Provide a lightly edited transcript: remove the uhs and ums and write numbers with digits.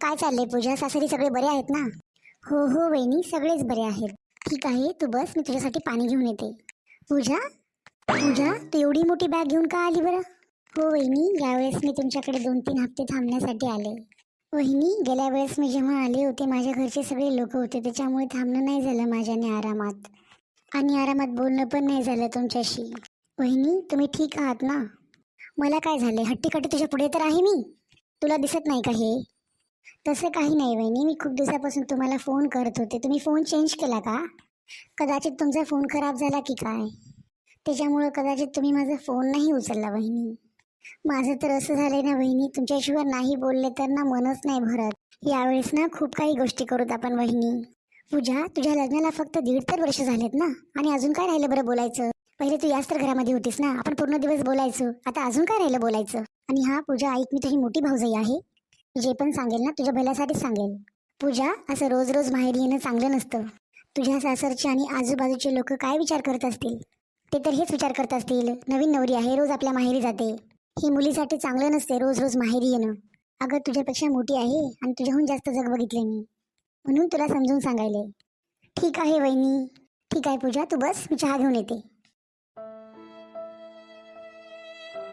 काय चाललंय पूजा? सासरी सगळे बरे आहेत ना? हो हो वहिनी, सगळेच बरे आहेत. ठीक आहे, तू बस, मी तुझ्यासाठी पाणी घेऊन येते. पूजा, पूजा, तू एवढी मोठी बॅग घेऊन का आली बरं? हो वहिनी, यावेळेस मी तुमच्याकडे 2-3 हप्ते थांबण्यासाठी आले. वहिनी, गेल्या वेळेस मी जेव्हा आले होते माझ्या घरचे सगळे लोक होते, त्याच्यामुळे थांबणं नाही झालं माझ्याने आरामात. आणि आरामात बोलणं पण नाही झालं तुमच्याशी. वहिनी, तुम्ही ठीक आहात ना? मला काय झालंय? हट्टीकट्टी तुझ्या पुढे तर आहे मी. तुला दिसत नाही का हे? तसं काही नाही वहिनी, मी खूप दिवसापासून तुम्हाला फोन करत होते. तुम्ही फोन चेंज केला का? कदाचित तुमचा फोन खराब झाला की काय? त्याच्यामुळं कदाचित तुम्ही माझा फोन नाही उचलला वहिनी. माझं तर असं झालंय ना वहिनी, तुमच्याशिवाय नाही बोलले तर ना मनच नाही भरत. यावेळेस ना खूप काही गोष्टी करूत आपण वहिनी. पूजा, तुझ्या लग्नाला फक्त 1.5 तर वर्ष झालेत ना, आणि अजून काय राहिलं बरं बोलायचं? पहिले तू याच तर घरामध्ये होतीस ना, आपण पूर्ण दिवस बोलायचो. आता अजून काय राहिलं बोलायचं? आणि हा पूजा, ऐक, मी तुझी मोठी भाऊजाई आहे. जे पण सांगेल ना तुझ्या भल्यासाठीच सांगेल. पूजा, असं रोज रोज माहेरी येणं चांगलं नसतं. तुझ्या सासरचे आणि आजूबाजूचे लोक काय विचार करत असतील? ते तर हेच विचार करत असतील, नवीन नवरी आहे, रोज आपल्या माहेरी जाते. ही मुलीसाठी चांगलं नसते रोज रोज माहेरी येणं. अगं, तुझ्यापेक्षा मोठी आहे आणि तुझ्याहून जास्त जग बघितले मी, म्हणून तुला समजून सांगायले. ठीक आहे वहिनी. ठीक आहे पूजा, तू बस, मी चहा घेऊन येते.